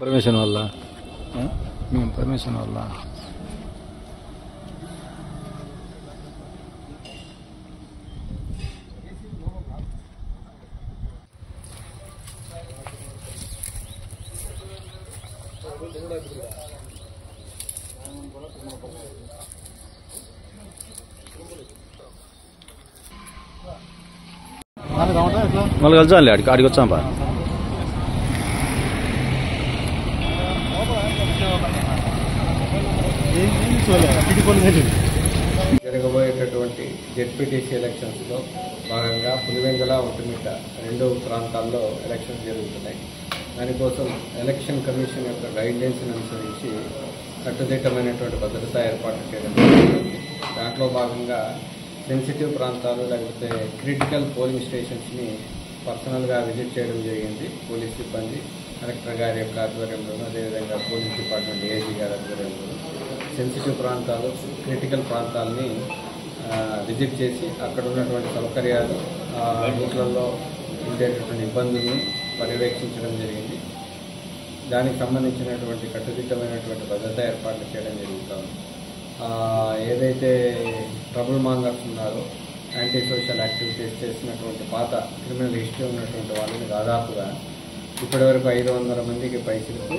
Permission वाला permission वाला మళ్ళీ కలిసాలి ఆడికి వచ్చాం బా జరగబోయేటటువంటి జెడ్పీటీసీ ఎలక్షన్స్ లో భాగంగా పులివెందుల ఒంటిమిట్ట రెండు ప్రాంతాల్లో ఎలక్షన్స్ జరుగుతున్నాయి. దానికోసం ఎలక్షన్ కమిషన్ యొక్క గైడ్లైన్స్ అనుసరించి కట్టుదిట్టమైనటువంటి భద్రతా ఏర్పాట్లు చేయడం జరుగుతుంది. దాంట్లో భాగంగా సెన్సిటివ్ ప్రాంతాలు లేకపోతే క్రిటికల్ పోలింగ్ స్టేషన్స్ ని పర్సనల్ గా విజిట్ చేయడం జరిగింది. పోలీస్ సిబ్బంది కలెక్టర్ గారి యొక్క ఆధ్వర్యంలోనూ అదేవిధంగా పోలీస్ డిపార్ట్మెంట్ ఏఐజీ గారి ఆధ్వర్యంలోనూ సెన్సిటివ్ ప్రాంతాలు క్రిటికల్ ప్రాంతాలని విజిట్ చేసి అక్కడ ఉన్నటువంటి సౌకర్యాలు రూట్లలో ఉండేటటువంటి ఇబ్బందుల్ని పర్యవేక్షించడం జరిగింది. దానికి సంబంధించినటువంటి కట్టుదిట్టమైనటువంటి భద్రతా ఏర్పాట్లు చేయడం జరుగుతుంది. ఏదైతే ట్రబుల్ మాంగర్స్ ఉన్నారో యాంటీ సోషల్ యాక్టివిటీస్ చేసినటువంటి పాత క్రిమినల్ హిస్టరీ ఉన్నటువంటి వాళ్ళని దాదాపుగా ఇప్పటివరకు 500 మందికి పైసలకు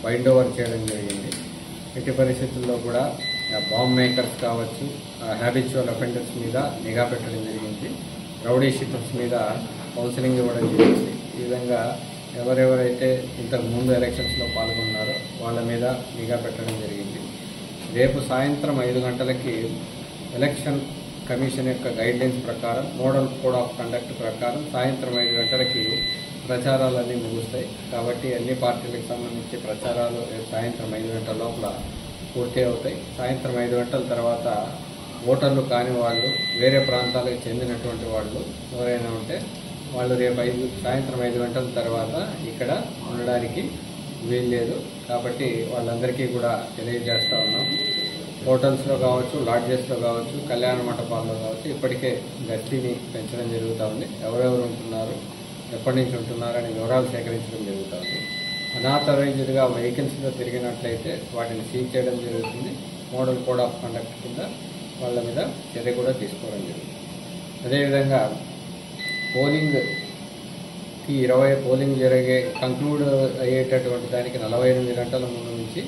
వైండ్ ఓవర్ చేయడం జరిగింది. ఎట్టి పరిస్థితుల్లో కూడా బాంబ్ మేకర్స్ కావచ్చు, హ్యాబిచువల్ అఫెండర్స్ మీద నిఘా పెట్టడం జరిగింది. రౌడీ షీటర్స్ మీద కౌన్సిలింగ్ ఇవ్వడం జరిగింది. ఈ విధంగా ఎవరెవరైతే ఇంతకు ముందు ఎలక్షన్స్లో పాల్గొన్నారో వాళ్ళ మీద నిఘా పెట్టడం జరిగింది. రేపు సాయంత్రం 5 గంటలకి ఎలక్షన్ కమిషన్ యొక్క గైడ్లైన్స్ ప్రకారం మోడల్ కోడ్ ఆఫ్ కండక్ట్ ప్రకారం సాయంత్రం 5 గంటలకి ప్రచారాలన్నీ ముగుస్తాయి. కాబట్టి అన్ని పార్టీలకు సంబంధించి ప్రచారాలు సాయంత్రం 5 గంటల లోపల పూర్తి అవుతాయి. సాయంత్రం 5 గంటల తర్వాత ఓటర్లు కాని వాళ్ళు, వేరే ప్రాంతాలకు చెందినటువంటి వాళ్ళు ఎవరైనా ఉంటే వాళ్ళు రేపు సాయంత్రం 5 గంటల తర్వాత ఇక్కడ ఉండడానికి వీల్లేదు. కాబట్టి వాళ్ళందరికీ కూడా తెలియజేస్తా ఉన్నాం. హోటల్స్లో కావచ్చు, లాడ్జెస్లో కావచ్చు, కళ్యాణ మండపాల్లో కావచ్చు ఇప్పటికే గస్తీని పెంచడం జరుగుతూ ఉంది. ఎవరెవరు ఉంటున్నారు, ఎప్పటి నుంచి ఉంటున్నారు అనే వివరాలు సేకరించడం జరుగుతుంది. అనాథరైజ్డ్గా వెహికల్స్లో తిరిగినట్లయితే వాటిని సీజ్ చేయడం జరుగుతుంది. మోడల్ కోడ్ ఆఫ్ కండక్ట్ కింద వాళ్ళ మీద చర్య కూడా తీసుకోవడం జరుగుతుంది. అదేవిధంగా పోలింగ్కి 20 పోలింగ్ కంక్లూడ్ అయ్యేటటువంటి దానికి 48 గంటల ముందు నుంచి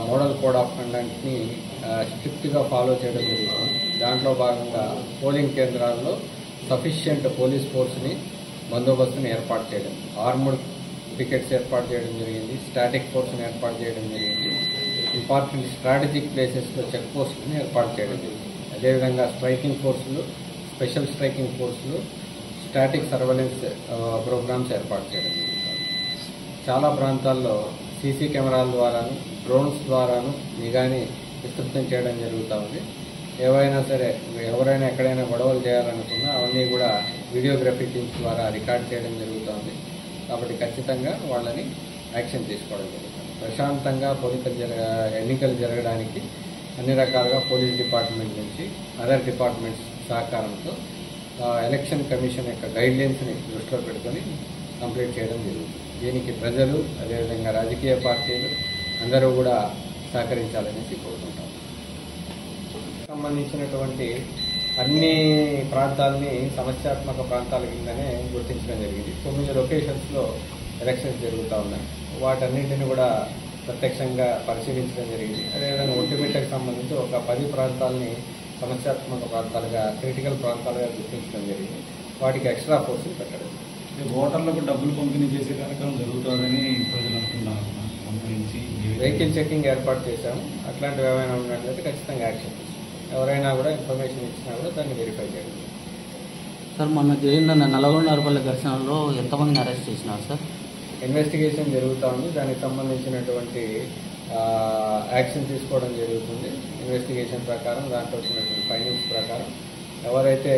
మోడల్ కోడ్ ఆఫ్ కండక్ట్ని స్ట్రిక్ట్గా ఫాలో చేయడం జరుగుతుంది. దాంట్లో భాగంగా పోలింగ్ కేంద్రాల్లో సఫిషియంట్ పోలీస్ ఫోర్స్ని బందోబస్తుని ఏర్పాటు చేయడం, ఆర్మడ్ పికెట్స్ ఏర్పాటు చేయడం జరిగింది, స్టాటిక్ ఫోర్స్ని ఏర్పాటు చేయడం జరిగింది. ఇంపార్టెంట్ స్ట్రాటజిక్ ప్లేసెస్లో చెక్ పోస్టుని ఏర్పాటు చేయడం జరిగింది. అదేవిధంగా స్ట్రైకింగ్ ఫోర్సులు, స్పెషల్ స్ట్రైకింగ్ ఫోర్సులు, స్టాటిక్ సర్వేలెన్స్ ప్రోగ్రామ్స్ ఏర్పాటు చేయడం జరుగుతుంది. చాలా ప్రాంతాల్లో సీసీ కెమెరాల ద్వారాను, డ్రోన్స్ ద్వారాను నిఘాని విస్తృతం చేయడం జరుగుతూ ఉంది. ఏవైనా సరే ఎవరైనా ఎక్కడైనా గొడవలు చేయాలనుకున్నా అవన్నీ కూడా వీడియోగ్రఫీ టీమ్స్ ద్వారా రికార్డ్ చేయడం జరుగుతుంది. కాబట్టి ఖచ్చితంగా వాళ్ళని యాక్షన్ తీసుకోవడం జరుగుతుంది. ప్రశాంతంగా ఎన్నికలు జరగడానికి అన్ని రకాలుగా పోలీస్ డిపార్ట్మెంట్ నుంచి అదర్ డిపార్ట్మెంట్స్ సహకారంతో ఎలక్షన్ కమిషన్ యొక్క గైడ్లైన్స్ని దృష్టిలో పెట్టుకొని కంప్లీట్ చేయడం జరుగుతుంది. దీనికి ప్రజలు అదేవిధంగా రాజకీయ పార్టీలు అందరూ కూడా సహకరించాలనేసి కోరుకుంటాం. సంబంధించినటువంటి అన్ని ప్రాంతాలని సమస్యాత్మక ప్రాంతాల కిందనే గుర్తించడం జరిగింది. 9 లొకేషన్స్లో ఎలక్షన్స్ జరుగుతూ ఉన్నాయి. వాటన్నింటినీ కూడా ప్రత్యక్షంగా పరిశీలించడం జరిగింది. అదేవిధంగా ఒంటిమిట్టకు సంబంధించి ఒక 10 ప్రాంతాలని సమస్యాత్మక ప్రాంతాలుగా, క్రిటికల్ ప్రాంతాలుగా గుర్తించడం జరిగింది. వాటికి ఎక్స్ట్రా ఫోర్సులు పెట్టడం. ఓటర్లకు డబ్బులు పంపిణీ చేసే కార్యక్రమం జరుగుతుందని ప్రజలు అనుకున్నారు. వెహికల్ చెకింగ్ ఏర్పాటు చేశాము. అట్లాంటివి ఏమైనా ఉన్నట్లయితే ఖచ్చితంగా యాక్షన్ తీసుకుంటాం. ఎవరైనా కూడా ఇన్ఫర్మేషన్ ఇచ్చినా కూడా దాన్ని వెరిఫై చేయాలి. సార్ మొన్న జరిగిన నల్లగొండపల్లి ఘర్షణలో ఎంతమందిని అరెస్ట్ చేసినారు సార్? ఇన్వెస్టిగేషన్ జరుగుతూ ఉంది. దానికి సంబంధించినటువంటి యాక్షన్ తీసుకోవడం జరుగుతుంది. ఇన్వెస్టిగేషన్ ప్రకారం దాంట్లో వచ్చినటువంటి ఫైండింగ్స్ ప్రకారం ఎవరైతే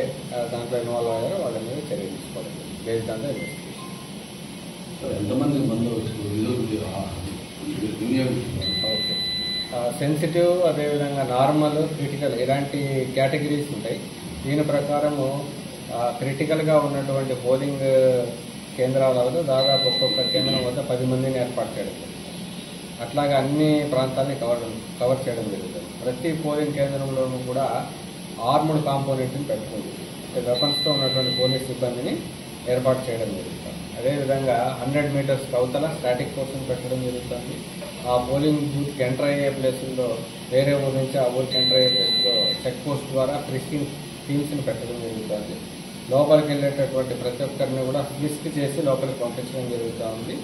దాంట్లో ఇన్వాల్వ్ అయ్యారో వాళ్ళ మీద చర్య తీసుకోవడం బేస్డ్ ఆన్ ద ఇన్వెస్టిగేషన్. ఎంతమంది ఓకే, సెన్సిటివ్, అదేవిధంగా నార్మల్, క్రిటికల్ ఇలాంటి కేటగిరీస్ ఉంటాయి. దీని ప్రకారము క్రిటికల్గా ఉన్నటువంటి పోలింగ్ కేంద్రాల వద్ద దాదాపు ఒక్కొక్క కేంద్రం వద్ద 10 మందిని ఏర్పాటు చేయడం. అట్లాగా అన్ని ప్రాంతాలని కవర్ చేయడం జరుగుతుంది. ప్రతి పోలింగ్ కేంద్రంలోనూ కూడా ఆర్మ్డ్ కాంపోనెంట్ని పెట్టుకుంది. వెపన్స్తో ఉన్నటువంటి పోలీస్ సిబ్బందిని ఏర్పాటు చేయడం జరుగుతుంది. అదేవిధంగా 100 మీటర్స్ అవతల స్టాటిక్ ఫోర్స్ని పెట్టడం జరుగుతుంది. ఆ పోలింగ్ బూత్కి ఎంటర్ అయ్యే ప్లేసుల్లో వేరే ఊరి నుంచి ఆ ఊరికి ఎంటర్ అయ్యే ప్లేసుల్లో చెక్ పోస్ట్ ద్వారా ఫ్రిస్కింగ్ టీమ్స్ని పెట్టడం జరుగుతుంది. లోపలికి వెళ్ళేటటువంటి ప్రతి ఒక్కరిని కూడా ఫ్రిస్క్ చేసి లోపలికి పంపించడం జరుగుతూ ఉంది.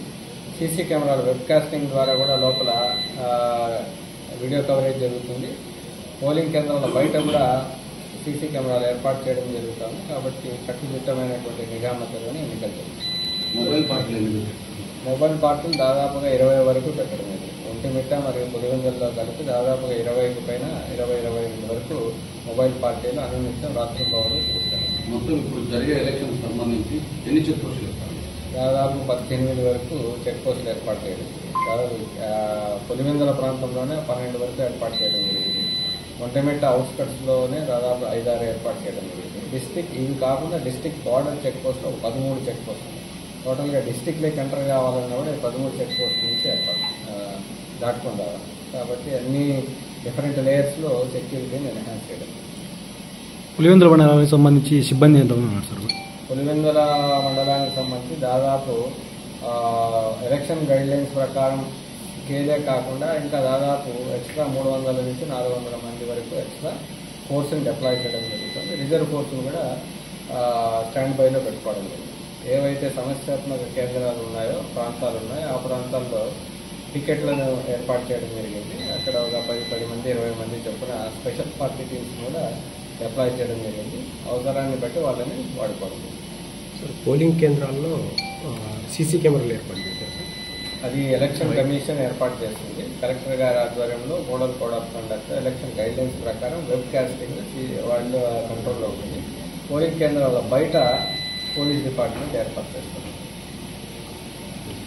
సీసీ కెమెరాలు వెబ్కాస్టింగ్ ద్వారా కూడా లోపల వీడియో కవరేజ్ జరుగుతుంది. పోలింగ్ కేంద్రాల బయట కూడా సీసీ కెమెరాలు ఏర్పాటు చేయడం జరుగుతుంది. కాబట్టి కట్టుదిట్టమైనటువంటి నిఘా మధ్యలోనే ఎన్నికలు జరుగుతుంది. మొబైల్ పార్టీలు దాదాపుగా 20 వరకు పెట్టడం జరిగింది. ఒంటిమిట్ట మరియు పులివెందులలో కలిపి దాదాపుగా 20కి పైన 20-25 వరకు మొబైల్ పార్టీలు అనునిత్యం రాత్రి భవన్లు చూస్తారు. మొత్తం ఇప్పుడు జరిగే ఎలక్షన్ సంబంధించి ఎన్ని చెక్ పోస్టులు ఇస్తారు? దాదాపు 18 వరకు చెక్ పోస్టులు ఏర్పాటు చేయడం. దాదాపు పులివెందుల ప్రాంతంలోనే 12 వరకు ఏర్పాటు చేయడం జరిగింది. ఒంటిమిట్ట అవుట్స్కట్స్లోనే దాదాపు 5-6 ఏర్పాటు చేయడం జరిగింది. డిస్టిక్ ఇవి కాకుండా డిస్టిక్ బార్డర్ చెక్ పోస్టులు 13 చెక్ పోస్టులు. టోటల్గా డిస్టిక్లోకి ఎంటర్ కావాలన్నా కూడా 13 చెక్ పోస్టుల నుంచి ఏర్పాటు దాటుకొని రావాలి. కాబట్టి అన్ని డిఫరెంట్ లేయర్స్లో సెక్యూరిటీని ఎన్హాన్స్ చేయడం. పులివెందుల మండలానికి సంబంధించి సిబ్బంది ఎంతమంది ఉన్నారు సార్? పులివెందుల మండలానికి సంబంధించి దాదాపు ఎలక్షన్ గైడ్లైన్స్ ప్రకారం కేలే కాకుండా ఇంకా దాదాపు ఎక్స్ట్రా 300 నుంచి 400 మంది వరకు ఎక్స్ట్రా ఫోర్స్ని డిప్లాయ్ చేయడం జరుగుతుంది. రిజర్వ్ ఫోర్స్ని కూడా స్టాండ్ బైలో పెట్టుకోవడం జరుగుతుంది. ఏవైతే సమస్యాత్మక కేంద్రాలు ఉన్నాయో, ప్రాంతాలు ఉన్నాయో ఆ ప్రాంతాల్లో టికెట్లను ఏర్పాటు చేయడం జరిగింది. అక్కడ ఒక 10 మంది 20 మంది చొప్పున స్పెషల్ పార్టీ టీమ్స్ కూడా డిప్లాయ్ చేయడం జరిగింది. అవసరాన్ని బట్టి వాళ్ళని వాడుకోవడం. పోలింగ్ కేంద్రాల్లో సీసీ కెమెరాలు ఏర్పాటు చేశారు. అది ఎలక్షన్ కమిషన్ ఏర్పాటు చేస్తుంది. కలెక్టర్ గారి ఆధ్వర్యంలో model code of conduct election guidelines ప్రకారం వెబ్ కాస్టింగ్ వాళ్ళ కంట్రోల్లో ఉంటుంది. పోలింగ్ కేంద్రాల బయట పోలీస్ డిపార్ట్మెంట్ ఏర్పాటు చేస్తుంది.